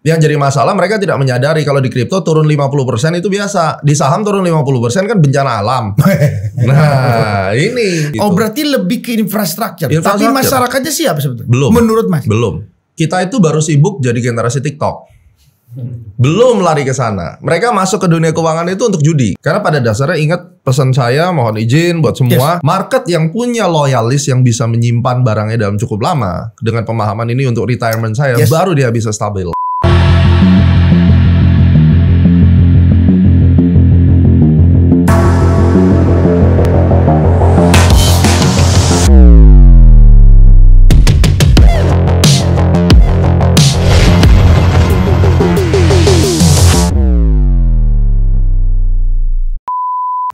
Yang jadi masalah mereka tidak menyadari kalau di kripto turun 50% itu biasa. Di saham turun 50% kan bencana alam. Nah, ini. Gitu. Oh, berarti lebih ke infrastruktur. Tapi masyarakatnya siap sebetulnya? Belum. Menurut Mas? Belum. Kita itu baru sibuk jadi generasi TikTok. Belum lari ke sana. Mereka masuk ke dunia keuangan itu untuk judi. Karena pada dasarnya ingat pesan saya, mohon izin buat semua. Market yang punya loyalis yang bisa menyimpan barangnya dalam cukup lama. Dengan pemahaman ini untuk retirement saya, baru dia bisa stabil.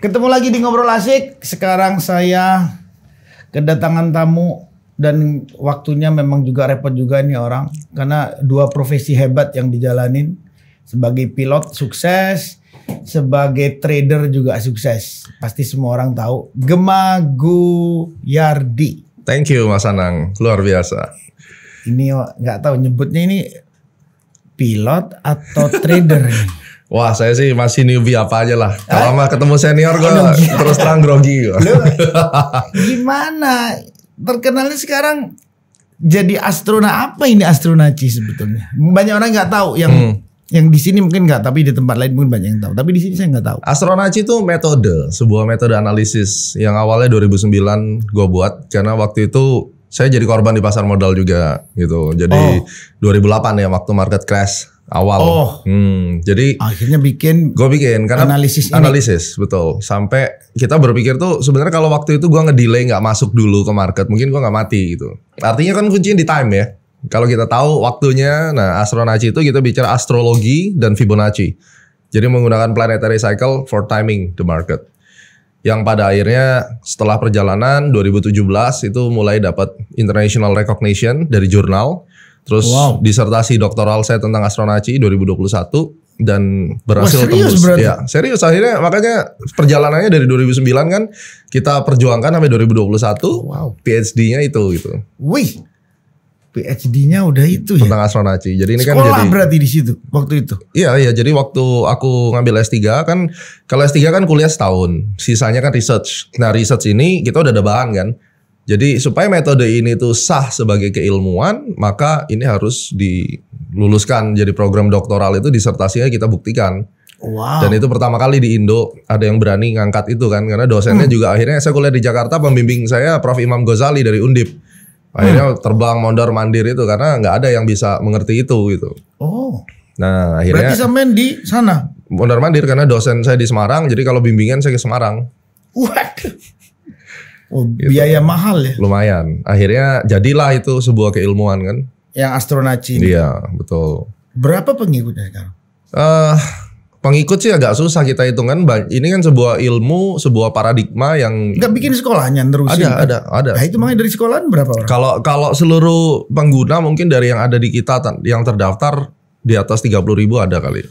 Ketemu lagi di Ngobrol Asik. Sekarang saya kedatangan tamu dan waktunya memang juga repot juga nih orang. Karena dua profesi hebat yang dijalanin. Sebagai pilot sukses, sebagai trader juga sukses. Pasti semua orang tahu. Gema Guyardi. Thank you Mas Anang, luar biasa. Ini nggak tahu nyebutnya ini pilot atau trader nih. Wah, saya sih masih newbie apa aja lah. Kalau mah ketemu senior gue terus terang grogi. Gimana? Terkenalnya sekarang jadi astronot. Apa ini astronaci sebetulnya? Banyak orang nggak tahu. Yang di sini mungkin nggak, tapi di tempat lain mungkin banyak yang tahu. Tapi di sini saya nggak tahu. Astronaci itu sebuah metode analisis yang awalnya 2009 gue buat karena waktu itu saya jadi korban di pasar modal juga gitu. Jadi 2008 ya waktu market crash. Awal, jadi akhirnya gue bikin karena analisis betul. Sampai kita berpikir tuh sebenarnya kalau waktu itu gue ngedelay nggak masuk dulu ke market, mungkin gue nggak mati gitu. Artinya kan kuncinya di time ya. Kalau kita tahu waktunya, nah astronaci itu kita bicara astrologi dan Fibonacci. Jadi menggunakan planetary cycle for timing the market. Yang pada akhirnya setelah perjalanan 2017 itu mulai dapat international recognition dari jurnal. Terus disertasi doktoral saya tentang astronaci 2021 dan berhasil tembus. Ya, serius akhirnya makanya perjalanannya dari 2009 kan kita perjuangkan sampai 2021. PhD-nya itu gitu. Wih. PhD-nya udah itu ya. Tentang astronaci. Jadi ini sekolah kan jadi berarti di situ waktu itu. Iya, jadi waktu aku ngambil S3 kan kalau S3 kan kuliah setahun, sisanya kan research. Nah, research ini kita udah ada bahan kan. Jadi supaya metode ini tuh sah sebagai keilmuan, maka ini harus diluluskan jadi program doktoral itu disertasinya kita buktikan. Dan itu pertama kali di Indo ada yang berani ngangkat itu kan, karena dosennya juga akhirnya saya kuliah di Jakarta, pembimbing saya Prof. Imam Ghazali dari Undip. Akhirnya terbang mondar mandir itu karena nggak ada yang bisa mengerti itu gitu. Nah akhirnya. Berarti sampean di sana? Mondar mandir karena dosen saya di Semarang, jadi kalau bimbingan saya ke Semarang. Waduh. Biaya mahal ya? Lumayan. Akhirnya jadilah itu sebuah keilmuan kan. Yang astronaci ini? Iya, betul. Berapa pengikutnya sekarang? Pengikut sih agak susah kita hitung kan. Ini kan sebuah ilmu, sebuah paradigma yang... Nggak bikin sekolahnya terusin? Ada. Nah itu makanya dari sekolahan berapa orang? Kalau seluruh pengguna mungkin dari yang ada di kita, yang terdaftar di atas 30.000 ada kali.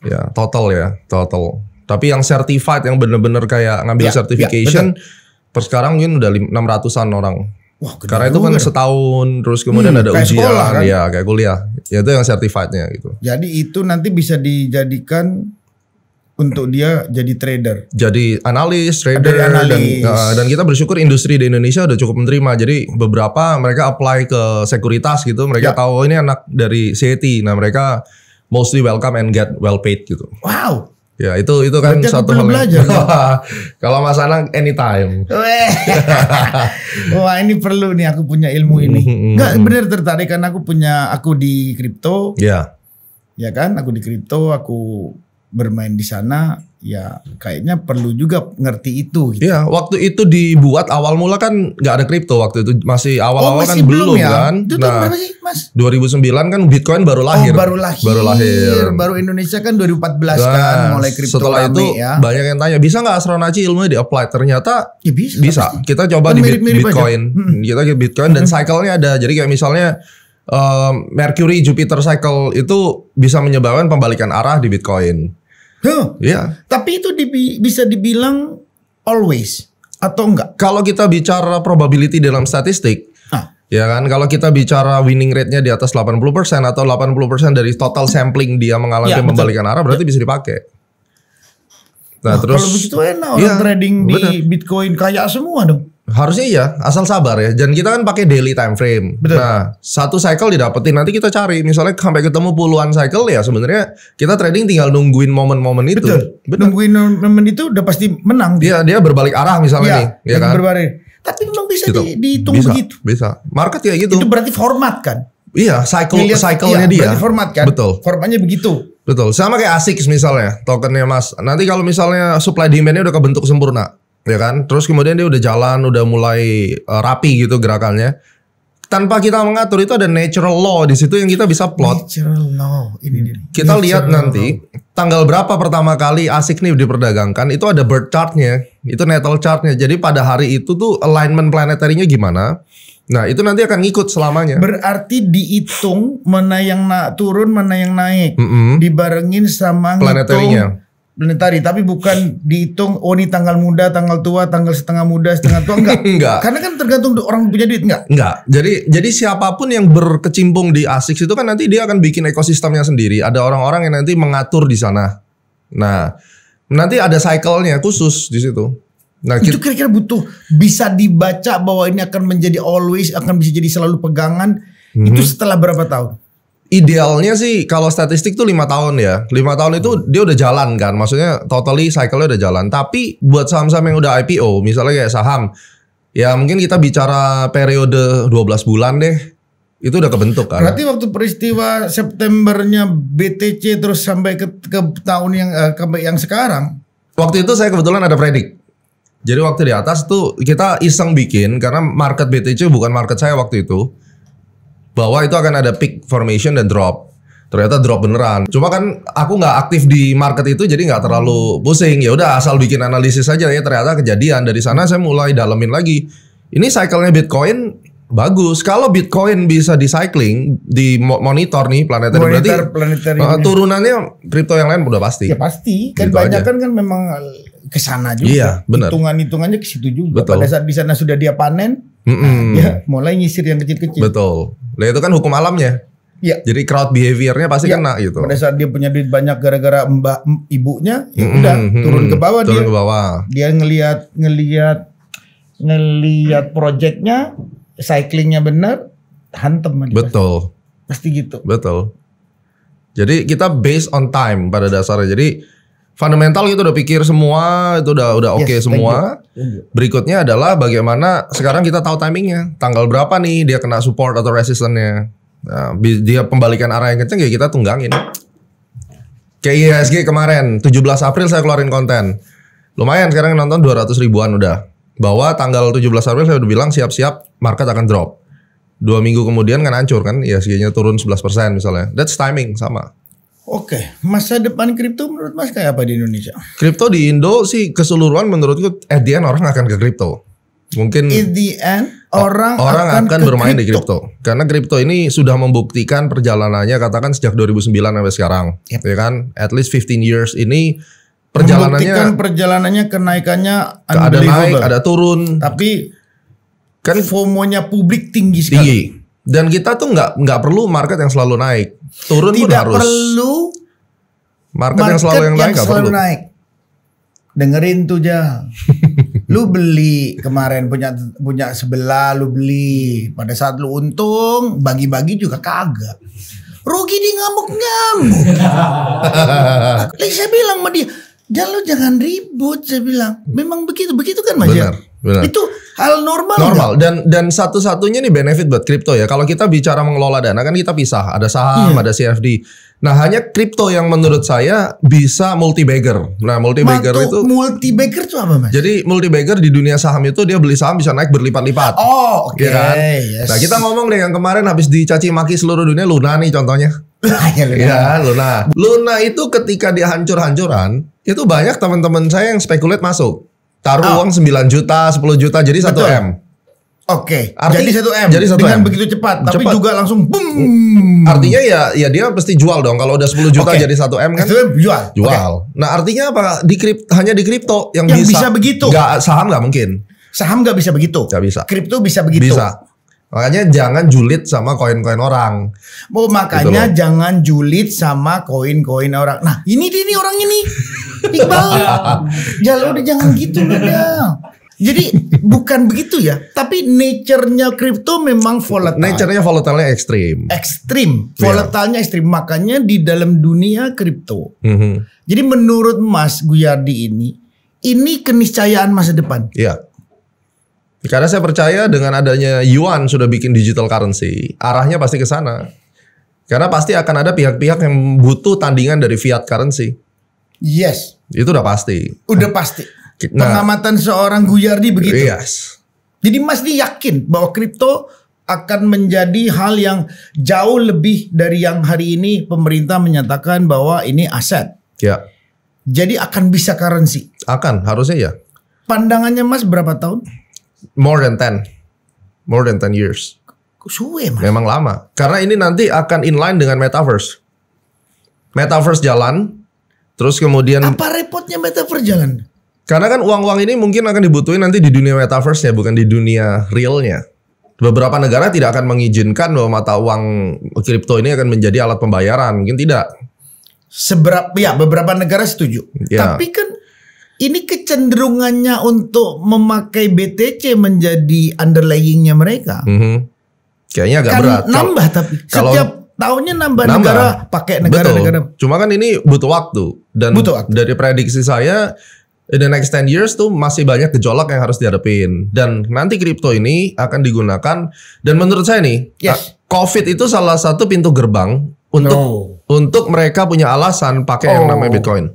Ya, total. Tapi yang certified, yang bener-bener kayak ngambil certification... Per sekarang mungkin udah 600-an orang. Wah, karena itu kan setahun, terus kemudian ada ujian, kan? Ya kayak kuliah. Ya itu yang certifiednya gitu. Jadi itu nanti bisa dijadikan untuk dia jadi trader. Jadi analis, trader, dan kita bersyukur industri di Indonesia udah cukup menerima. Jadi beberapa mereka apply ke sekuritas gitu, mereka tahu ini anak dari CET. Nah mereka mostly welcome and get well paid gitu. Wow. Ya itu kan berarti satu hal belajar. Kalau Mas Anang anytime. Wah ini perlu nih aku punya ilmu ini. Enggak bener tertarik karena aku di kripto. Iya. Ya kan aku di kripto, aku bermain di sana. Ya kayaknya perlu juga ngerti itu gitu. Iya, waktu itu dibuat awal mula kan nggak ada kripto waktu itu, masih awal-awal kan belum ya? Kan. Itu nah, berapa sih, Mas? 2009 kan Bitcoin baru lahir. Baru Indonesia kan 2014 kan mulai kripto. Setelah itu banyak yang tanya, bisa nggak astronaci ilmunya di-apply? Ternyata ya bisa. Kita coba di Bitcoin. Kita ke Bitcoin dan cycle-nya ada. Jadi kayak misalnya Mercury Jupiter cycle itu bisa menyebabkan pembalikan arah di Bitcoin. Iya. Tapi itu bisa dibilang always atau enggak? Kalau kita bicara probability dalam statistik, Ya kan, kalau kita bicara winning rate-nya di atas 80% atau 80% dari total sampling dia mengalami Ya, pembalikan arah berarti bisa dipakai. Nah, terus kalau begitu enak orang trading di Bitcoin kaya semua dong. Harusnya iya, asal sabar ya. Dan kita kan pakai daily time frame. Betul. Nah, satu cycle didapetin, nanti kita cari. Misalnya sampai ketemu puluhan cycle ya sebenarnya kita trading tinggal nungguin momen-momen itu. Betul. Nungguin momen itu udah pasti menang. Dia berbalik arah misalnya nih, ya kan? Berbalik. Tapi memang bisa Gitu. dihitung Bisa, begitu. bisa. Market kayak gitu. Itu berarti format kan? Iya, cycle-nya dia. Berarti format kan? Betul. Formatnya begitu. Betul. Sama kayak ASICS misalnya, tokennya Mas. Nanti kalau misalnya supply demand-nya udah kebentuk sempurna, ya kan? Terus kemudian dia udah jalan, udah mulai rapi gitu gerakannya. Tanpa kita mengatur itu ada natural law di situ yang kita bisa plot. Natural law. Ini dia. Kita lihat nanti tanggal berapa pertama kali ASIC nih diperdagangkan, itu ada birth chart-nya, itu natal chart-nya. Jadi pada hari itu tuh alignment planetary-nya gimana. Nah, itu nanti akan ngikut selamanya. Berarti dihitung mana yang turun, mana yang naik. Dibarengin sama Planetary-nya. Planetary, tapi bukan dihitung ini tanggal muda, tanggal tua, tanggal setengah muda, setengah tua, enggak. Enggak. Karena kan tergantung orang punya duit, enggak. Enggak. Jadi siapapun yang berkecimpung di ASICS itu kan nanti dia akan bikin ekosistemnya sendiri. Ada orang-orang yang nanti mengatur di sana. Nah, nanti ada cycle-nya khusus di situ. Nah, Itu kira-kira butuh bisa dibaca bahwa ini akan menjadi always, akan bisa jadi selalu pegangan. Itu setelah berapa tahun? idealnya sih kalau statistik tuh 5 tahun ya. 5 tahun itu dia udah jalan kan. Maksudnya totally cycle-nya udah jalan. Tapi buat saham-saham yang udah IPO, misalnya kayak saham, ya mungkin kita bicara periode 12 bulan deh. Itu udah kebentuk kan. Berarti waktu peristiwa Septembernya BTC terus sampai ke tahun yang sekarang. Waktu itu saya kebetulan ada predik. Jadi waktu di atas tuh kita iseng bikin karena market BTC bukan market saya waktu itu. Bahwa itu akan ada peak formation dan drop. Ternyata drop beneran. Cuma kan aku nggak aktif di market itu jadi nggak terlalu pusing. Ya udah asal bikin analisis aja ya, ternyata kejadian. Dari sana saya mulai dalemin lagi. Ini cycle-nya Bitcoin bagus. Kalau Bitcoin bisa di cycling, di monitor nih planetary berarti turunannya kripto yang lain udah pasti. Ya pasti. Kan Gitu banyak aja. kan memang ke sana juga. Iya, benar. Hitungan-hitungannya ke situ juga. Betul. Pada saat di sana sudah dia panen, dia mulai nyisir yang kecil-kecil. Betul. Nah itu kan hukum alamnya. Iya. Jadi crowd behavior-nya pasti kena gitu. Pada saat dia punya duit banyak gara-gara ibunya, ya udah turun ke bawah turun dia. ke bawah. Dia ngelihat projectnya, cyclingnya benar, hantem aja. Betul. Pasti gitu. Betul. Jadi kita based on time pada dasarnya. Jadi fundamental kita udah pikir semua, itu udah oke Yes, semua. thank you. Berikutnya adalah bagaimana sekarang kita tahu timingnya. Tanggal berapa nih dia kena support atau resistance-nya. Nah, dia pembalikan arah yang kenceng ya kita tunggangin. Kayak IHSG kemarin 17 April saya keluarin konten. Lumayan sekarang yang nonton 200 ribuan udah. Bahwa tanggal 17 April saya udah bilang siap-siap market akan drop. 2 minggu kemudian kan hancur kan, IHSG-nya turun 11% misalnya. That's timing sama. Oke, masa depan kripto menurut Mas kayak apa di Indonesia? Kripto di Indo sih keseluruhan menurutku at the end orang akan ke kripto. Mungkin In the end orang akan ke bermain di kripto. Karena kripto ini sudah membuktikan perjalanannya katakan sejak 2009 sampai sekarang. Yep. Ya kan? At least 15 years ini perjalanannya perjalanannya kenaikannya ada naik, unbelievable. ada turun. Tapi Kan FOMO-nya publik tinggi sekali. tinggi. Dan kita tuh nggak perlu market yang selalu naik. Turun pun Tidak harus. perlu Market yang selalu yang naik nggak selalu perlu. naik. Dengerin tuh Ja. Lu beli kemarin punya sebelah lu beli. Pada saat lu untung bagi-bagi juga kagak. Rugi di ngamuk-ngamuk. Lalu saya bilang sama dia, jangan ribut, saya bilang. Memang begitu kan Mas ya? Benar. Itu hal normal. Normal dan satu-satunya nih benefit buat kripto ya. Kalau kita bicara mengelola dana kan kita pisah, ada saham, ada CFD. Nah, hanya kripto yang menurut saya bisa multi bagger. Nah, multi bagger itu multi bagger itu apa Mas? jadi multi bagger di dunia saham itu dia beli saham bisa naik berlipat-lipat. Oh, oke. Ya kan? Yes. Nah, kita ngomong deh yang kemarin habis dicaci maki seluruh dunia Luna nih contohnya. Ya, Luna. Luna itu ketika dia hancur-hancuran, itu banyak teman-teman saya yang spekulat masuk. Taruh uang 9 juta, 10 juta jadi 1 Betul. M. Oke, Arti- jadi 1 M. jadi 1 dengan M. begitu cepat, tapi Cepat. juga langsung boom. Artinya ya dia pasti jual dong. Kalau udah 10 juta Oke. jadi 1 M kan. Itu jual. Jual. Nah, artinya apa? Hanya di kripto yang Yang bisa begitu. Nggak, saham nggak mungkin. Saham nggak bisa begitu. Nggak bisa. Kripto bisa begitu. Bisa. Makanya jangan julid sama koin-koin orang. Oh, makanya Gitu loh. jangan julid sama koin-koin orang. Nah, ini orang ini. Iqbal. Ya udah jangan gitu udah. Jadi bukan begitu ya, tapi nature-nya kripto memang volatile. Nature-nya volatile-nya ekstrim. Ekstrim, volatilenya ekstrim. Makanya di dalam dunia kripto. Jadi menurut Mas Guyardi ini keniscayaan masa depan. Iya. Karena saya percaya dengan adanya Yuan sudah bikin digital currency, arahnya pasti ke sana. Karena pasti akan ada pihak-pihak yang butuh tandingan dari fiat currency. Yes. Itu udah pasti. Udah pasti. Nah, Pengamatan seorang Guyardi begitu. yes. Jadi Mas yakin bahwa kripto akan menjadi hal yang jauh lebih dari yang hari ini pemerintah menyatakan bahwa ini aset. Ya. Jadi akan bisa currency. Akan, harusnya ya. Pandangannya Mas berapa tahun? More than 10 years. Suwe Mas. Memang lama. Karena ini nanti akan inline dengan metaverse. Metaverse jalan, terus kemudian Apa repotnya metaverse jalan? karena kan uang-uang ini mungkin akan dibutuhin nanti di dunia metaverse-nya, bukan di dunia realnya. Beberapa negara tidak akan mengizinkan bahwa mata uang kripto ini akan menjadi alat pembayaran, mungkin tidak. Beberapa negara setuju. Ya. Tapi kan ini kecenderungannya untuk memakai BTC menjadi underlyingnya mereka. Kayaknya agak Kan berat. nambah tapi kalau- setiap tahunnya nambah negara pakai negara-negara. Betul. Cuma kan ini butuh waktu. Dan Butuh waktu. dari prediksi saya, in the next 10 years tuh masih banyak gejolak yang harus dihadapin. Dan nanti kripto ini akan digunakan. Dan menurut saya nih, Yes. COVID itu salah satu pintu gerbang untuk mereka punya alasan pakai yang namanya Bitcoin.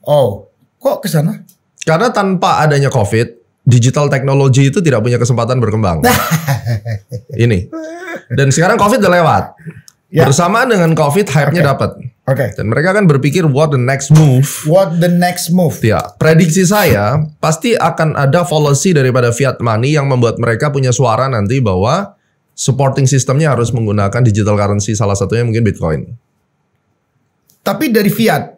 Oh, kok ke sana? Karena tanpa adanya COVID, digital technology itu tidak punya kesempatan berkembang. Ini. Dan sekarang COVID udah lewat. Ya. Bersamaan dengan COVID, hype-nya dapat. Oke. Dan mereka akan berpikir what the next move. What the next move? Ya, prediksi saya pasti akan ada policy daripada fiat money yang membuat mereka punya suara nanti bahwa supporting sistemnya harus menggunakan digital currency, salah satunya mungkin Bitcoin. Tapi dari fiat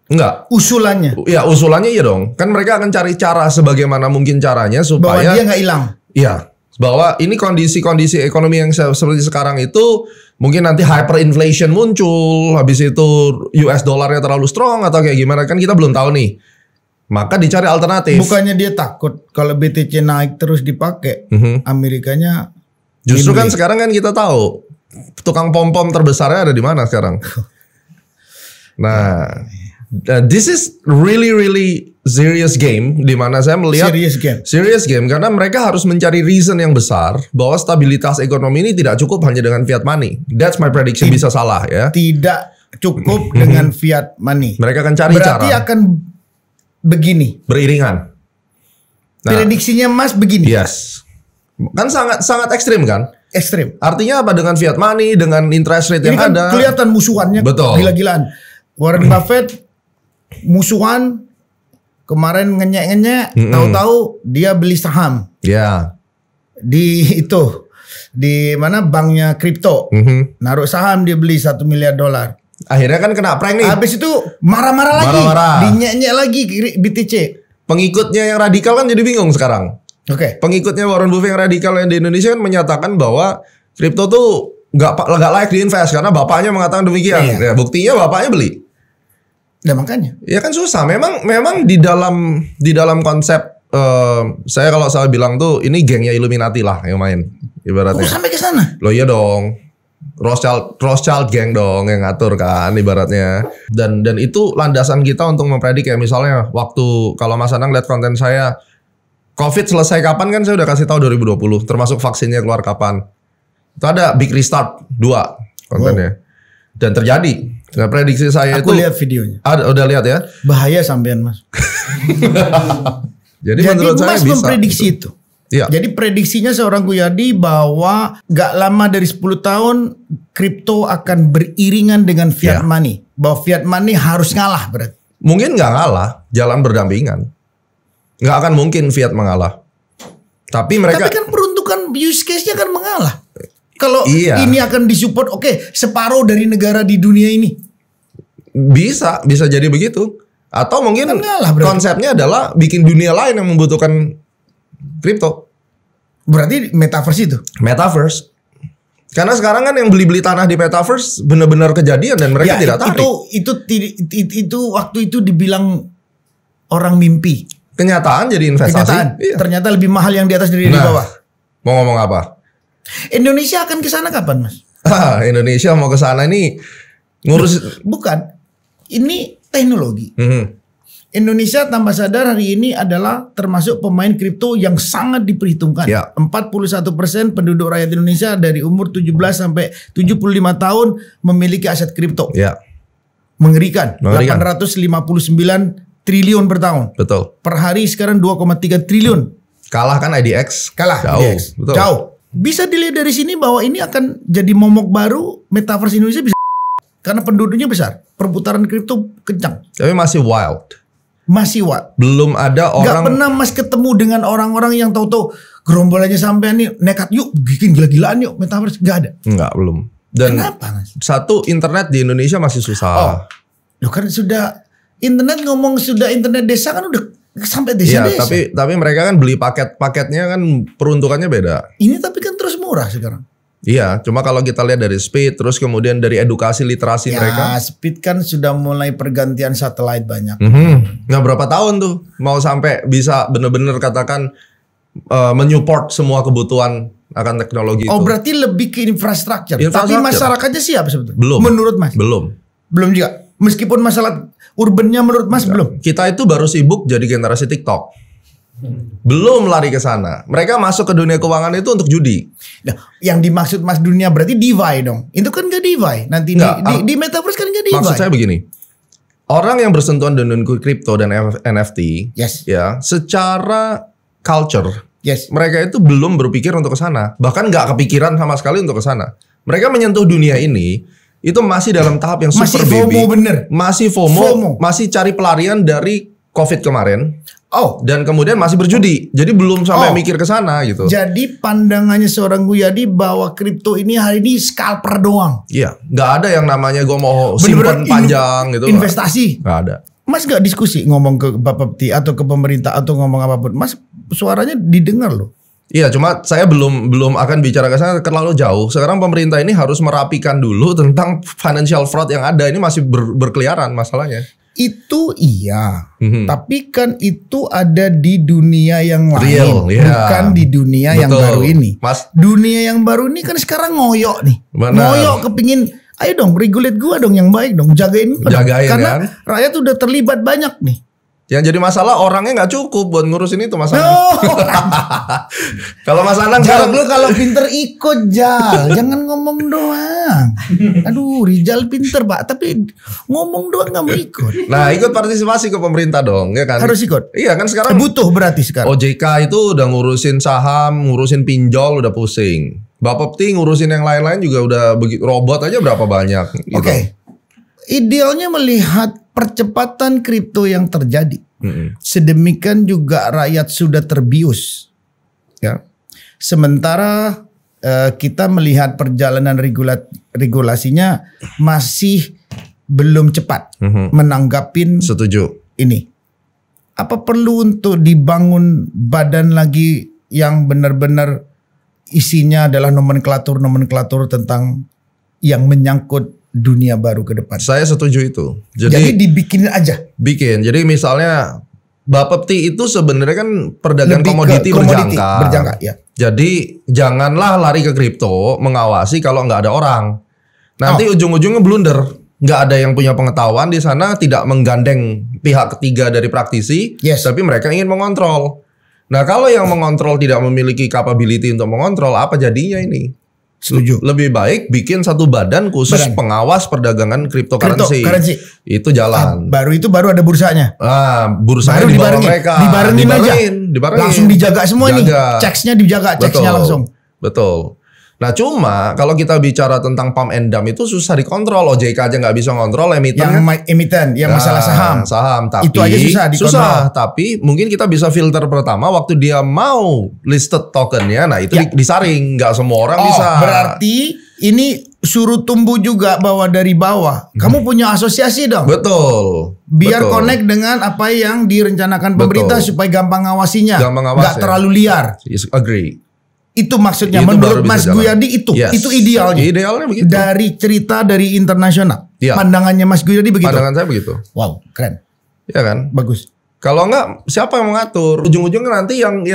Enggak. usulannya Ya, usulannya iya dong. Kan mereka akan cari cara sebagaimana mungkin caranya bahwa supaya dia nggak hilang. iya, bahwa ini kondisi-kondisi ekonomi yang seperti sekarang itu mungkin nanti hyperinflation muncul, habis itu US dollarnya terlalu strong atau kayak gimana kan kita belum tahu nih. Maka dicari alternatif. Bukannya dia takut kalau BTC naik terus dipakai, Amerikanya Justru kan sekarang kan kita tahu tukang pom-pom terbesarnya ada di mana sekarang. Nah, this is really serious game di mana saya melihat serious game karena mereka harus mencari reason yang besar bahwa stabilitas ekonomi ini tidak cukup hanya dengan fiat money. That's my prediction, bisa salah ya. Tidak cukup dengan fiat money. Mereka akan cari Berarti cara. akan begini. Beriringan. Nah, Prediksinya Mas begini. yes. Kan sangat ekstrim kan? Ekstrim. Artinya apa dengan fiat money, dengan interest rate Ini yang kan ada? kelihatan musuhannya. Betul. Gila-gilaan. Warren Buffett musuhan kemarin ngenyek-ngenyek, tahu-tahu dia beli saham Ya. di itu di mana banknya kripto. Naruh saham dia beli $1 miliar. Akhirnya kan kena prank nih. Habis itu marah-marah lagi, Marah-marah. dinyek-nyek lagi BTC. Pengikutnya yang radikal kan jadi bingung sekarang. Oke. Pengikutnya Warren Buffett yang radikal yang di Indonesia kan menyatakan bahwa kripto tuh nggak layak diinvest karena bapaknya mengatakan demikian. Iya. Ya, buktinya bapaknya beli. Nah makanya. Ya kan susah. Memang di dalam konsep saya kalau saya bilang tuh ini gengnya Illuminati lah yang main ibaratnya. Kok sampai ke sana? Loh iya dong. Rothschild gang dong yang ngatur kan ibaratnya. Dan itu landasan kita untuk mempredik kayak misalnya waktu kalau Mas Anang lihat konten saya COVID selesai kapan kan saya udah kasih tahu 2020 termasuk vaksinnya keluar kapan. Itu ada big restart 2 kontennya. Dan terjadi. Nah, prediksi saya Aku itu lihat videonya. udah lihat ya. Bahaya sampean Mas. Jadi Jadi menurut saya Mas bisa. memprediksi itu. Iya. Jadi prediksinya seorang Guyardi bahwa gak lama dari 10 tahun kripto akan beriringan dengan fiat Iya. money. Bahwa fiat money harus ngalah berarti. Mungkin nggak ngalah, jalan berdampingan. Nggak akan mungkin fiat mengalah. Tapi mereka Tapi kan peruntukan use case-nya kan mengalah. Kalau Iya. ini akan disupport, oke, separuh dari negara di dunia ini. bisa jadi begitu. Atau mungkin Kan ngalah berarti. konsepnya adalah bikin dunia lain yang membutuhkan kripto. Berarti metaverse itu. Metaverse. Karena sekarang kan yang beli-beli tanah di metaverse benar-benar kejadian dan mereka tidak tarik. Itu waktu itu dibilang orang mimpi. Kenyataan jadi investasi. Kenyataan. Iya. Ternyata lebih mahal yang di atas dari di bawah. Mau ngomong apa? Indonesia akan ke sana kapan, Mas? Indonesia mau ke sana ini ngurus. Bukan. Ini teknologi. Indonesia tanpa sadar hari ini adalah termasuk pemain kripto yang sangat diperhitungkan. 41% penduduk rakyat Indonesia dari umur 17 sampai 75 tahun memiliki aset kripto. Mengerikan. 859 triliun per tahun. Betul. Per hari sekarang 2,3 triliun. Kalah kan IDX? Kalah jauh. IDX. Betul. Jauh. Bisa dilihat dari sini bahwa ini akan jadi momok baru metaverse Indonesia bisa. Karena penduduknya besar. Perputaran kripto kencang. Tapi masih wild. Masih belum ada orang. Gak pernah Mas ketemu dengan orang-orang yang tahu-tahu gerombolannya sampai nih nekat yuk bikin gila-gilaan yuk metaverse. Gak ada. Enggak, belum. Dan kenapa, Mas? Satu, internet di Indonesia masih susah. Loh kan sudah internet ngomong sudah internet desa kan udah sampai desa-desa. Tapi mereka kan beli paket-paketnya kan peruntukannya beda. Ini tapi kan terus murah sekarang. Iya, cuma kalau kita lihat dari speed, terus kemudian dari edukasi literasi mereka. Speed kan sudah mulai pergantian satelit banyak. Nah berapa tahun tuh mau sampai bisa benar-benar katakan menyupport semua kebutuhan akan teknologi itu. Berarti lebih ke infrastruktur. Tapi masyarakatnya siap sebetulnya? Belum. Menurut Mas? Belum juga. Meskipun masalah urbannya menurut Mas belum. Kita itu baru sibuk jadi generasi TikTok. Belum lari ke sana. Mereka masuk ke dunia keuangan itu untuk judi. Nah, yang dimaksud Mas dunia berarti DeFi dong. Itu kan gak DeFi. Nanti di metaverse kan gak DeFi. Maksud saya begini. Orang yang bersentuhan dengan kripto dan NFT, ya, secara culture, mereka itu belum berpikir untuk ke sana. Bahkan nggak kepikiran sama sekali untuk ke sana. Mereka menyentuh dunia ini itu masih dalam tahap yang super baby. Masih FOMO, masih cari pelarian dari COVID kemarin. Dan kemudian masih berjudi. Jadi belum sampai mikir ke sana gitu. Jadi pandangannya seorang Guyadi bahwa kripto ini hari ini scalper doang. Iya, nggak ada yang namanya gue mau simpan panjang gitu. Investasi. Nggak ada. Mas nggak diskusi ngomong ke Bapak Peti atau ke pemerintah atau ngomong apapun. Mas suaranya didengar loh. Iya, cuma saya belum akan bicara ke sana terlalu jauh. Sekarang pemerintah ini harus merapikan dulu tentang financial fraud yang ada. Ini masih berkeliaran masalahnya. Itu iya, tapi kan itu ada di dunia yang lain, bukan di dunia yang baru ini. Mas, dunia yang baru ini kan sekarang ngoyok nih, ngoyok kepingin, ayo dong regulate gua dong yang baik dong, jagain gua dong. Karena kan rakyat udah terlibat banyak nih. Yang jadi masalah orangnya nggak cukup buat ngurusin itu masalah. Kalau Mas Anang lu kalau pinter ikut jangan ngomong doang. Aduh, Rizal pinter Pak, tapi ngomong doang nggak mau ikut. Nah, ikut partisipasi ke pemerintah dong, ya kan? Harus ikut. Iya kan sekarang. Butuh berarti sekarang. OJK itu udah ngurusin saham, ngurusin pinjol udah pusing. Bapak Peti ngurusin yang lain-lain juga udah begitu. Robot aja berapa banyak. Gitu. Oke. Idealnya melihat percepatan kripto yang terjadi. Sedemikian juga rakyat sudah terbius. Ya. Sementara kita melihat perjalanan regulasinya masih belum cepat menanggapin. Setuju. Ini. Apa perlu untuk dibangun badan lagi yang benar-benar isinya adalah nomenklatur tentang yang menyangkut dunia baru ke depan. Saya setuju itu. Jadi dibikinin aja. Bikin. Jadi misalnya Bapepti itu sebenarnya kan perdagangan komoditi berjangka. Ya. Jadi janganlah lari ke kripto mengawasi kalau nggak ada orang. Nanti ujung-ujungnya blunder. Nggak ada yang punya pengetahuan di sana, tidak menggandeng pihak ketiga dari praktisi, tapi mereka ingin mengontrol. Nah kalau yang mengontrol tidak memiliki capability untuk mengontrol, apa jadinya ini? Setuju. Lebih baik bikin satu badan khusus pengawas perdagangan cryptocurrency. Itu jalan. Baru ada bursanya. Bursanya di bawah mereka. Dibarengin aja. Langsung dijaga semua nih. Ceksnya dijaga, ceksnya langsung. Betul. Nah cuma kalau kita bicara tentang pump and dump itu susah dikontrol. OJK aja nggak bisa ngontrol emiten. Yang masalah saham. Tapi itu aja susah dikontrol. Tapi mungkin kita bisa filter pertama waktu dia mau listed tokennya. Nah itu disaring. Nggak semua orang bisa. Berarti ini suruh tumbuh juga bahwa dari bawah. Kamu punya asosiasi dong. Betul. Biar connect dengan apa yang direncanakan pemerintah supaya gampang ngawasinya. Nggak terlalu liar. Agree. Itu maksudnya Itu baru menurut bisa Mas jalan. Guyadi itu idealnya. Idealnya begitu. Dari cerita dari internasional. Iya. Pandangannya Mas Guyadi begitu. Pandangan saya begitu. Wow, keren. Ya kan? Bagus. Kalau enggak siapa yang mengatur? Ujung-ujungnya nanti yang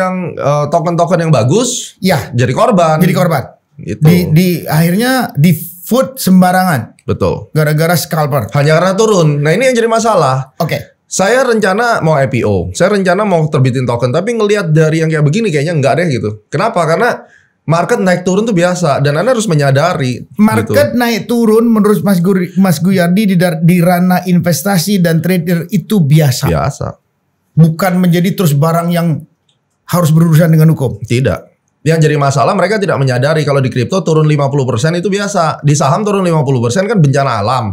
token-token yang bagus Ya, jadi korban. jadi korban. Itu. Di akhirnya di food sembarangan Betul. gara-gara scalper. Hanya karena turun. Nah, ini yang jadi masalah. Oke. Saya rencana mau IPO, saya rencana mau terbitin token, tapi ngelihat dari yang kayak begini kayaknya enggak deh gitu. Kenapa? Karena market naik turun tuh biasa dan Anda harus menyadari. Market naik turun menurut Mas Guyadi di ranah investasi dan trader itu biasa. Biasa. Bukan menjadi terus barang yang harus berurusan dengan hukum. Tidak. Yang jadi masalah mereka tidak menyadari kalau di kripto turun 50% itu biasa. Di saham turun 50% kan bencana alam.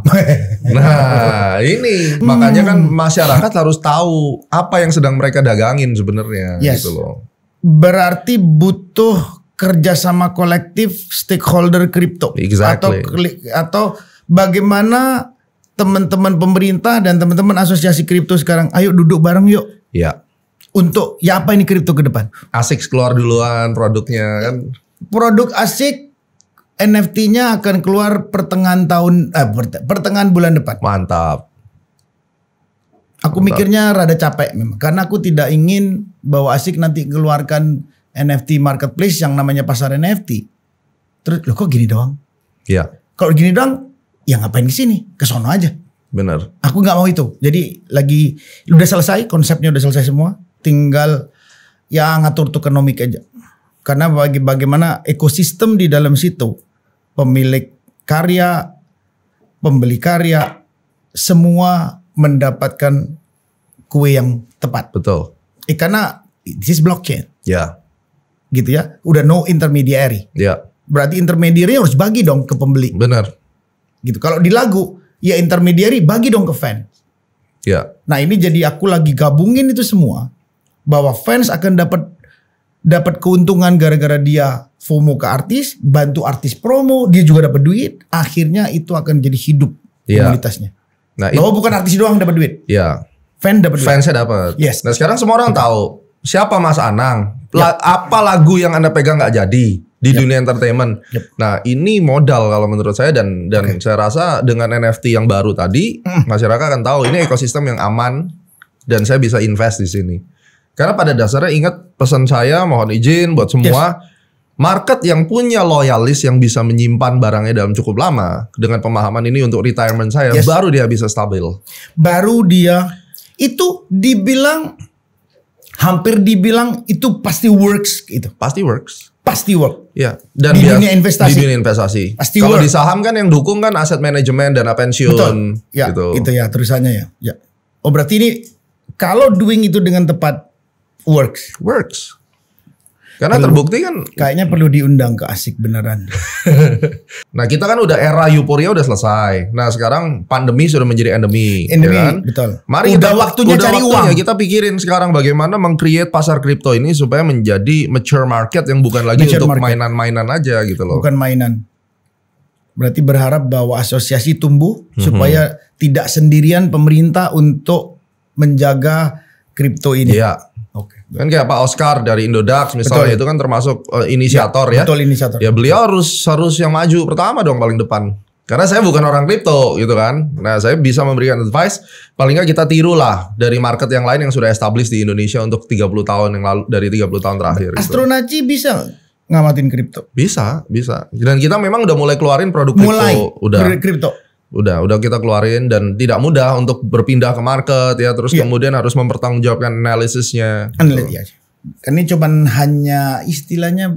Nah, ini makanya kan masyarakat harus tahu apa yang sedang mereka dagangin sebenarnya Yes. gitu loh. Berarti butuh kerjasama kolektif stakeholder kripto. Exactly. Atau bagaimana teman-teman pemerintah dan teman-teman asosiasi kripto sekarang, ayo duduk bareng yuk. Ya. Untuk ya apa ini kripto ke depan? ASIC keluar duluan produknya kan. Produk ASIC NFT-nya akan keluar pertengahan bulan depan. Mantap. Aku mikirnya rada capek memang karena aku tidak ingin bahwa ASIC nanti keluarkan NFT marketplace yang namanya pasar NFT. Terus loh kok gini doang? Ya, Kalau gini doang, ya ngapain ke sini? Ke sono aja. benar. Aku nggak mau itu. Jadi udah selesai, konsepnya udah selesai semua. Tinggal ya ngatur tokenomik aja. Karena bagaimana ekosistem di dalam situ, pemilik karya, pembeli karya, semua mendapatkan kue yang tepat. Betul. Karena this is blockchain, Ya. gitu ya. Udah no intermediary. Ya, Berarti intermediary harus bagi dong ke pembeli. benar. Gitu. Kalau di lagu, ya intermediary bagi dong ke fan. Ya. Nah ini jadi aku lagi gabungin itu semua, bahwa fans akan dapat keuntungan gara-gara dia FOMO ke artis, bantu artis promo, dia juga dapat duit, akhirnya itu akan jadi hidup Iya. komunitasnya. Nah, Bahwa bukan artis doang dapat duit, ya. fan dapat duit. Fansnya dapat. Yes. Nah, sekarang semua orang tahu siapa Mas Anang. Apa lagu yang Anda pegang nggak jadi di dunia entertainment. Nah, ini modal kalau menurut saya dan saya rasa dengan NFT yang baru tadi, masyarakat akan tahu ini ekosistem yang aman dan saya bisa invest di sini. Karena pada dasarnya ingat pesan saya, mohon izin buat semua, market yang punya loyalis yang bisa menyimpan barangnya dalam cukup lama dengan pemahaman ini untuk retirement saya, baru dia bisa stabil. Baru dia itu hampir dibilang itu pasti works gitu. Pasti works. Pasti work. Ya, dan Di dunia investasi. Di dunia investasi. Pasti Kalau work. di saham kan yang dukung kan aset manajemen, dana pensiun. Betul. Ya, gitu. itu ya terusannya ya. Ya. Oh berarti ini kalau doing itu dengan tepat works. Works. Karena terbukti kan. Kayaknya perlu diundang ke ASIC beneran. Nah, kita kan udah era euforia udah selesai. Nah, sekarang pandemi sudah menjadi endemi. Endemi, ya kan? betul. Mari Udah waktunya cari uang. Kita pikirin sekarang bagaimana meng-create pasar kripto ini supaya menjadi mature market yang bukan lagi Mature untuk market. mainan-mainan aja gitu loh. Bukan mainan. Berarti berharap bahwa asosiasi tumbuh supaya tidak sendirian pemerintah untuk menjaga kripto ini. Iya. Oke. Kan kayak Pak Oscar dari Indodax misalnya, itu kan termasuk inisiator ya. Betul, inisiator. Ya beliau harus yang maju pertama dong paling depan. Karena saya bukan orang kripto gitu kan. Nah, saya bisa memberikan advice, paling nggak kita tiru lah dari market yang lain yang sudah established di Indonesia untuk 30 tahun yang lalu, dari 30 tahun terakhir gitu. Astronaci bisa ngamatin kripto. Bisa. Dan kita memang udah mulai keluarin produk kripto. Kripto. Udah kita keluarin dan tidak mudah untuk berpindah ke market ya, terus kemudian harus mempertanggungjawabkan analisisnya. Ya. Kan ini cuman hanya istilahnya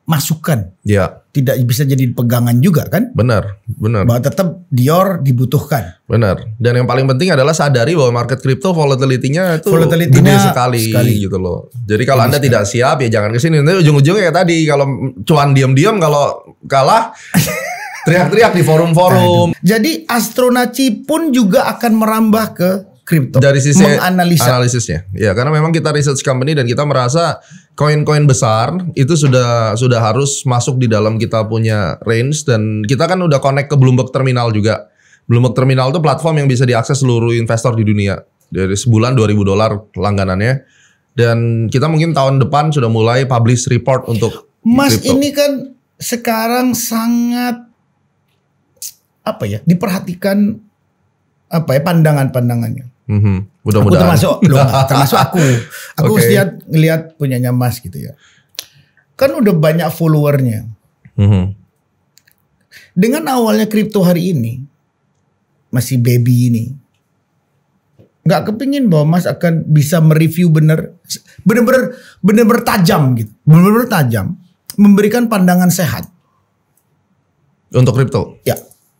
masukan. Ya. Tidak bisa jadi pegangan juga kan? Benar. Bahwa tetap Dior dibutuhkan. Benar. Dan yang paling penting adalah sadari bahwa market crypto volatility-nya itu gede sekali gitu loh. Jadi kalau Anda tidak siap ya jangan kesini. Nanti ujung-ujungnya kayak tadi, kalau cuan diam-diam, kalau kalah teriak-teriak di forum-forum. Jadi Astronaci pun juga akan merambah ke kripto. Dari sisi analisisnya. Ya, karena memang kita research company dan kita merasa koin-koin besar itu sudah harus masuk di dalam kita punya range, dan kita kan udah connect ke Bloomberg Terminal juga. Bloomberg Terminal itu platform yang bisa diakses seluruh investor di dunia. Dari sebulan $2.000 langganannya. Dan kita mungkin tahun depan sudah mulai publish report untuk Mas Crypto. ini kan sekarang sangat diperhatikan pandangannya. Aku Mudah-mudahan. termasuk aku. Aku Oke. setiap ngelihat punyanya Mas gitu ya. Kan udah banyak followernya. Dengan awalnya kripto hari ini, masih baby ini, nggak kepingin bahwa Mas akan bisa mereview bener-bener tajam gitu, bener-bener tajam, memberikan pandangan sehat. Untuk kripto. Ya,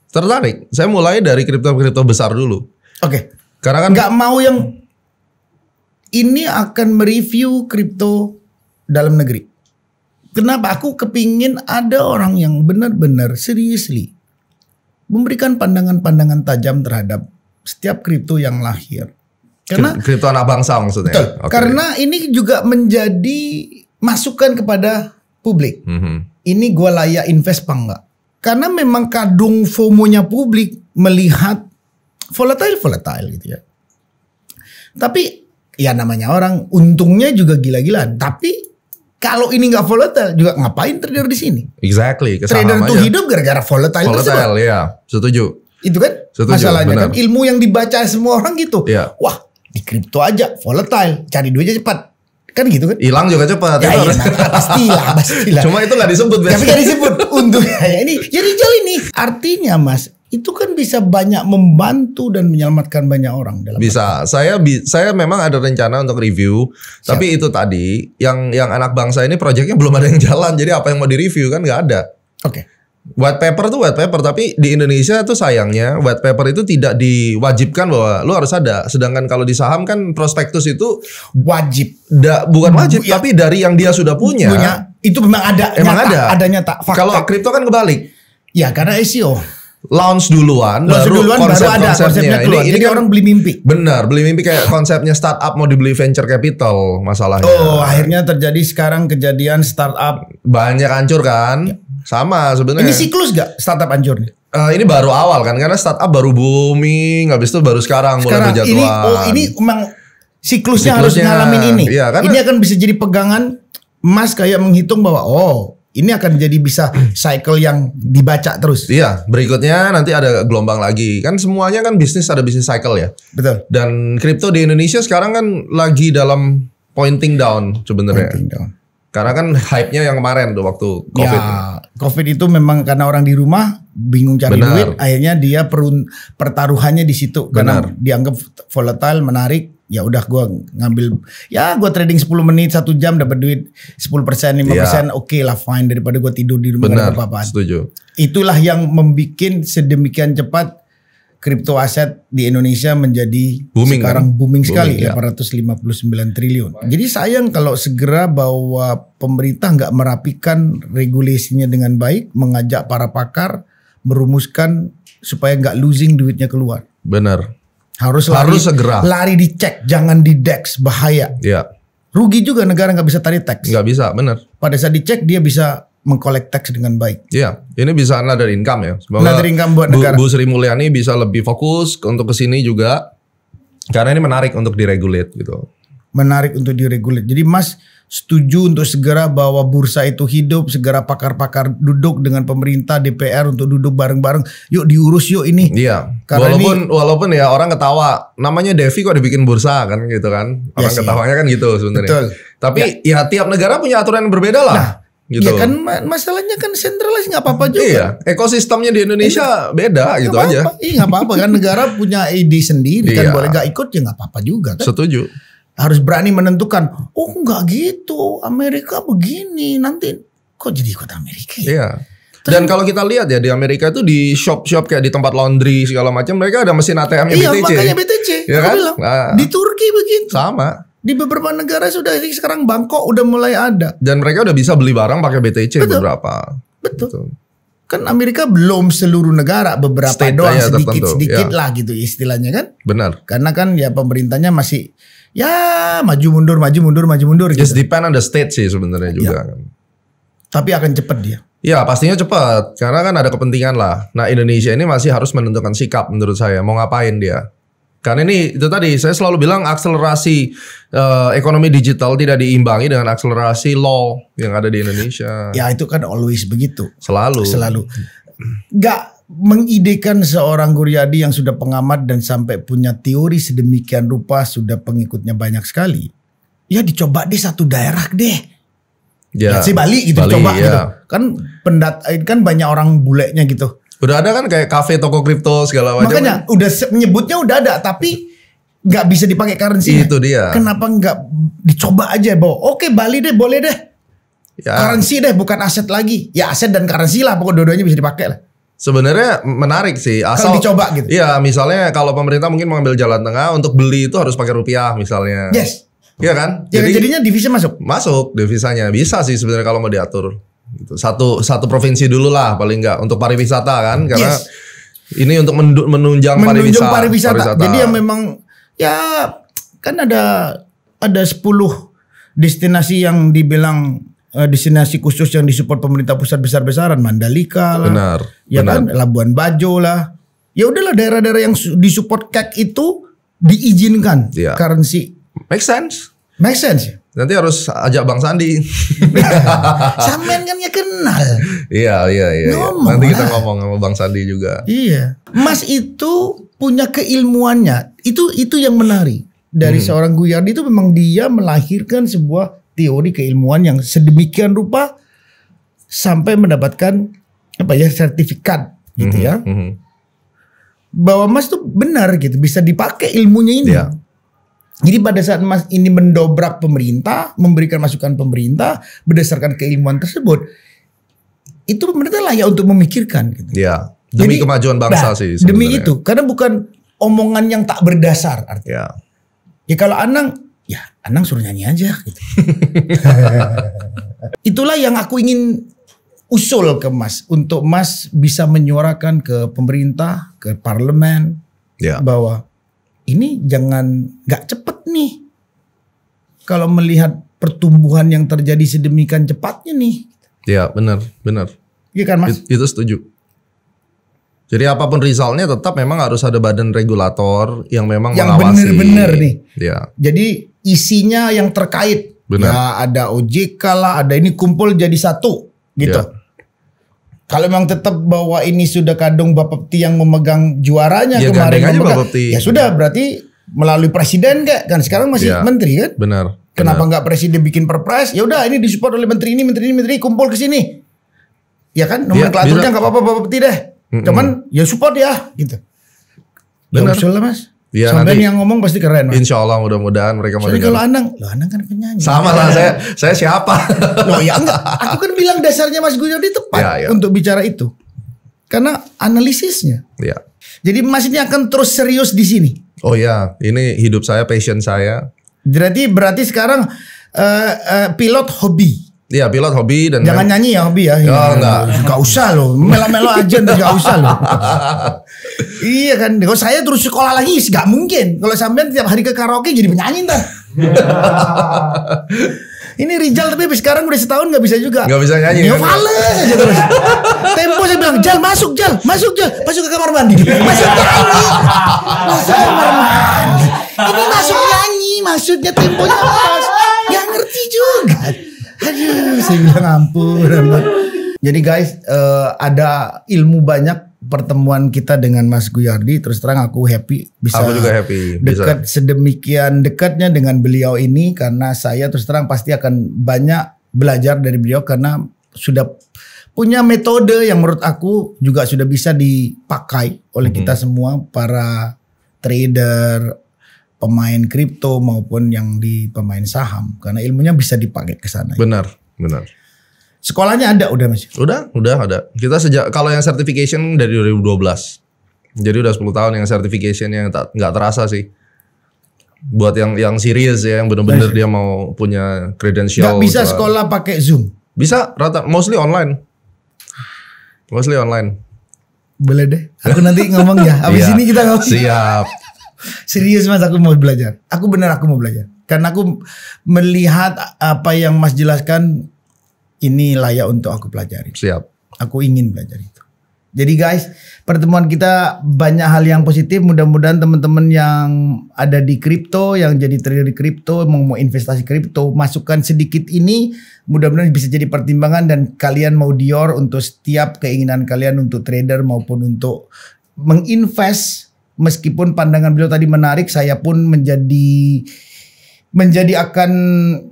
Tertarik. Saya mulai dari kripto besar dulu. oke. Karena kan Nggak mau yang ini akan mereview kripto dalam negeri. Kenapa? Aku kepingin ada orang yang benar-benar seriously memberikan pandangan-pandangan tajam terhadap setiap kripto yang lahir. Karena kripto anak bangsa maksudnya. betul, Oke. karena ini juga menjadi masukan kepada publik. Ini gue layak invest apa enggak? Karena memang kadung FOMO-nya publik melihat volatile gitu ya. Tapi ya namanya orang untungnya juga gila-gilaan. Tapi kalau ini nggak volatile juga ngapain trader di sini? Exactly. Trader Kesaham tuh aja. hidup gara-gara volatile tersebut. Volatile, ya. Setuju. Itu kan Setuju, masalahnya benar. kan ilmu yang dibaca semua orang gitu. Iya. Wah di kripto aja volatile, cari duitnya cepat. Kan gitu kan? Hilang juga cepat. Ya, itu iya, harus. pastilah. Cuma itu nggak disebut Tapi biasanya. kan disebut untungnya ya ini. Jadi ini artinya Mas itu kan bisa banyak membantu dan menyelamatkan banyak orang dalam. Bisa. Saya memang ada rencana untuk review. Tapi itu tadi yang anak bangsa ini proyeknya belum ada yang jalan. Jadi apa yang mau direview kan nggak ada. Oke. White paper tuh white paper, tapi di Indonesia tuh sayangnya white paper itu tidak diwajibkan bahwa lu harus ada. Sedangkan kalau di saham kan prospektus itu Wajib. bukan wajib, Ya. tapi dari yang dia sudah punya. Itu memang ada. Emang nyata, ada. Ada nyata. Fakta. Kalau kripto kan kebalik. Ya karena SEO. Launch duluan, Launch baru duluan baru ada konsepnya keluar. Ini Jadi kan orang beli mimpi. benar, beli mimpi kayak konsepnya startup mau dibeli venture capital masalahnya. Oh akhirnya terjadi sekarang kejadian startup. Banyak hancur kan? Sama sebenarnya. Ini siklus gak startup hancur nih? Ini baru awal kan, karena startup baru booming, habis itu baru sekarang mulai Sekarang berjatuhan. ini memang siklusnya harus Siklusnya, ngalamin ini. iya, karena- Ini akan bisa jadi pegangan Mas kayak menghitung bahwa ini akan jadi bisa cycle yang dibaca terus. Iya, berikutnya nanti ada gelombang lagi. Kan semuanya kan bisnis ada bisnis cycle ya. Betul. Dan kripto di Indonesia sekarang kan lagi dalam pointing down sebenarnya. Pointing down. Karena kan hype-nya yang kemarin tuh waktu Covid. Ya, Covid itu memang karena orang di rumah bingung cari Benar. duit, akhirnya dia pertaruhannya di situ karena Benar. dianggap volatile, menarik. Ya udah gue ngambil, gue trading 10 menit 1 jam dapat duit 10%, 5%, oke lah fine daripada gue tidur di rumah Benar, gak ada apa-apaan. setuju. Itulah yang membuat sedemikian cepat kripto aset di Indonesia menjadi Booming, sekarang kan? booming sekali, Booming, ya. 859 triliun. Jadi sayang kalau segera bahwa pemerintah nggak merapikan regulasinya dengan baik, mengajak para pakar merumuskan supaya nggak losing duitnya keluar. Benar. Harus segera. lari dicek, jangan di DEX, bahaya. Ya, Rugi juga negara nggak bisa tarik tax. nggak bisa, benar. Pada saat dicek dia bisa mengkolek tax dengan baik. Iya, ini bisa another income ya. Semoga Another income buat negara. Bu Sri Mulyani bisa lebih fokus untuk kesini juga. Karena ini menarik untuk diregulate gitu. Menarik untuk diregulate. Jadi Mas setuju untuk segera bahwa bursa itu hidup, segera pakar-pakar duduk dengan pemerintah, DPR untuk duduk bareng-bareng. Yuk diurus yuk ini. Iya. Karena Walaupun ya orang ketawa, namanya Devi kok dibikin bursa kan gitu kan. Orang sih. ketawanya kan gitu sebenarnya. Betul. Tapi ya tiap negara punya aturan yang berbeda lah. Nah, gitu. ya kan masalahnya kan centralized nggak apa-apa juga. Iya, ekosistemnya di Indonesia beda Nggak gitu aja. apa-apa. Iya nggak apa-apa kan negara punya ide sendiri kan Iya. boleh nggak ikut ya nggak apa-apa juga kan. Setuju. Harus berani menentukan. Oh nggak gitu, Amerika begini nanti kok jadi ikut Amerika? Ya? Iya. Dan kalau kita lihat ya di Amerika itu di shop-shop kayak di tempat laundry segala macam mereka ada mesin ATM-nya Iya BTC. makanya BTC. Ya Aku kan? bilang. Nah. Di Turki begitu. Sama. Di beberapa negara sudah, sekarang Bangkok udah mulai ada. Dan mereka udah bisa beli barang pakai BTC Betul. beberapa. Betul. Gitu. Kan Amerika belum seluruh negara, beberapa State doang aja tertentu, sedikit-sedikit ya. lah gitu istilahnya kan. Benar. Karena kan ya pemerintahnya masih ya maju mundur gitu. Just depend on the state sih sebenarnya juga. Tapi akan cepet dia. Ya pastinya cepat karena kan ada kepentingan lah. Nah Indonesia ini masih harus menentukan sikap menurut saya mau ngapain dia. Karena ini itu tadi saya selalu bilang akselerasi ekonomi digital tidak diimbangi dengan akselerasi law yang ada di Indonesia. Ya itu kan always begitu. Selalu. Gak mengidekan seorang Guryadi yang sudah pengamat dan sampai punya teori sedemikian rupa, sudah pengikutnya banyak sekali. Ya dicoba deh satu daerah deh. Ya si Bali gitu, coba gitu. Kan banyak orang bulenya gitu. Udah ada kan kayak kafe toko kripto segala macam. Makanya udah menyebutnya udah ada, tapi nggak bisa dipakai currency. Itu dia. Kenapa nggak dicoba aja bahwa oke, Bali deh boleh deh. Ya. Currency deh, bukan aset lagi. Ya aset dan currency lah, pokoknya dua-duanya bisa dipakai lah. Sebenarnya menarik sih, asal kalau dicoba gitu. Iya, misalnya kalau pemerintah mungkin mengambil jalan tengah untuk beli itu harus pakai rupiah misalnya. Yes. Iya kan? Jadinya divisa masuk. Masuk devisanya, bisa sih sebenarnya kalau mau diatur. Gitu. Satu provinsi dulu lah paling enggak untuk pariwisata kan, karena ini untuk menunjang pariwisata. Jadi yang memang ya kan ada 10 destinasi yang dibilang destinasi khusus yang disupport pemerintah pusat besar-besaran, Mandalika lah. Benar. Ya kan, Labuan Bajo lah. Ya udahlah daerah-daerah yang disupport CAC itu diizinkan currency. Make sense. Make sense. Nanti harus ajak Bang Sandi. Sampean kan ya kenal. Iya. Nanti kita ngomong sama Bang Sandi juga. Iya. Mas itu punya keilmuannya. Itu yang menarik. Dari seorang Guryadi itu memang dia melahirkan sebuah teori keilmuan yang sedemikian rupa sampai mendapatkan sertifikat gitu ya. Bahwa Mas tuh benar gitu, bisa dipakai ilmunya ini. Yeah. Jadi pada saat Mas ini mendobrak pemerintah, memberikan masukan pemerintah berdasarkan keilmuan tersebut, itu pemerintah layak untuk memikirkan. Gitu. Ya, demi kemajuan bangsa sih. Sebenarnya. Demi itu, karena bukan omongan yang tak berdasar artinya. Ya kalau Anang suruh nyanyi aja. Gitu. Itulah yang aku ingin usul ke Mas, untuk Mas bisa menyuarakan ke pemerintah, ke parlemen, bahwa ini nggak cepet nih. Kalau melihat pertumbuhan yang terjadi sedemikian cepatnya nih. Ya benar. Iya kan Mas? Itu setuju. Jadi apapun resultnya tetap memang harus ada badan regulator yang memang yang mengawasi. Yang benar nih. Ya. Jadi isinya yang terkait. Benar. Ya ada OJK lah, ada ini kumpul jadi satu gitu. Ya. Kalau memang tetap bahwa ini sudah kadung Bapepti yang memegang juaranya kemarin ya sudah berarti melalui presiden kan sekarang masih menteri kan? Benar. Kenapa nggak presiden bikin perpres? Ya udah ini disupport oleh menteri ini kumpul ke sini. Ya kan nomenklaturnya nggak apa-apa Bapepti deh. Cuman ya support ya gitu. Benar. Ya usul lah Mas. Ya, sampai yang ngomong pasti keren. Mas. Insya Allah mudah-mudahan mereka mau dengar. Kalau Anang kan penyanyi. Sama lah saya siapa? Loh ya enggak. Aku kan bilang dasarnya Mas Guryadi tepat untuk bicara itu. Karena analisisnya. Ya. Jadi Mas ini akan terus serius di sini. Oh ya, ini hidup saya, passion saya. Berarti sekarang pilot hobi. Iya, pilot hobi dan jangan nyanyi ya hobi ya. Oh, enggak usah loh. Melo-melo aja enggak usah loh. Iya kan. Kalau saya terus sekolah lagi enggak mungkin. Kalau sampean tiap hari ke karaoke jadi penyanyi ntar. Ini Rijal tapi sekarang udah setahun enggak bisa juga. Enggak bisa nyanyi. Ya fales aja terus. Tempo saya bilang, "Jal, masuk ke kamar mandi." Masuk nyanyi. Masuk kamar mandi. Ini masuk nyanyi, maksudnya temponya pas. Enggak ngerti juga. Aduh, saya bilang ampun. Jadi guys, ada ilmu banyak pertemuan kita dengan Mas Guryadi. Terus terang aku happy bisa aku juga happy dekat sedemikian dekatnya dengan beliau ini, karena saya terus terang pasti akan banyak belajar dari beliau karena sudah punya metode yang menurut aku juga sudah bisa dipakai oleh kita semua, para trader, pemain kripto maupun yang di pemain saham, karena ilmunya bisa dipakai ke sana. Benar. Sekolahnya ada udah Mas? Udah ada. Kita kalau yang certification dari 2012. Jadi udah 10 tahun yang certification yang nggak terasa sih. Buat yang serius ya, yang benar-benar dia mau punya credential. Nggak bisa sekolah pakai Zoom? Bisa, mostly online. Boleh deh. Aku nanti ngomong ya. Abis ini kita ngomong. Siap. Serius Mas, aku mau belajar. Aku mau belajar. Karena aku melihat apa yang Mas jelaskan ini layak untuk aku pelajari. Siap. Aku ingin belajar itu. Jadi guys, pertemuan kita banyak hal yang positif. Mudah-mudahan teman-teman yang ada di kripto, yang jadi trader di kripto, mau investasi kripto, masukkan sedikit ini. Mudah-mudahan bisa jadi pertimbangan dan kalian mau Dior untuk setiap keinginan kalian untuk trader maupun untuk menginvest. Meskipun pandangan beliau tadi menarik, saya pun menjadi akan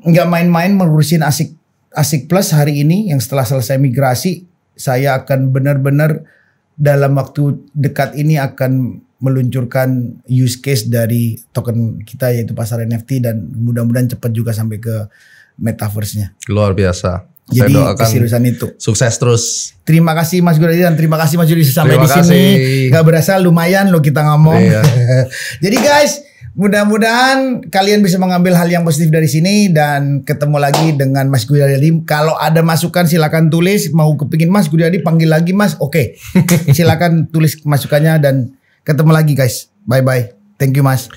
nggak main-main mengurusin Asik Plus hari ini. Yang setelah selesai migrasi, saya akan benar-benar dalam waktu dekat ini akan meluncurkan use case dari token kita yaitu pasar NFT dan mudah-mudahan cepat juga sampai ke metaverse-nya. Luar biasa. Jadi saya doakan keseriusan itu. Sukses terus. Terima kasih Mas Guryadi dan terima kasih Mas Jody sampai Terima di sini. kasih. Gak berasa lumayan loh kita ngomong. Iya. Jadi guys, mudah-mudahan kalian bisa mengambil hal yang positif dari sini dan ketemu lagi dengan Mas Guryadi. Kalau ada masukan silakan tulis. Mau kepingin Mas Guryadi panggil lagi Mas. Oke. Silakan tulis masukannya dan ketemu lagi guys. Bye bye. Thank you Mas.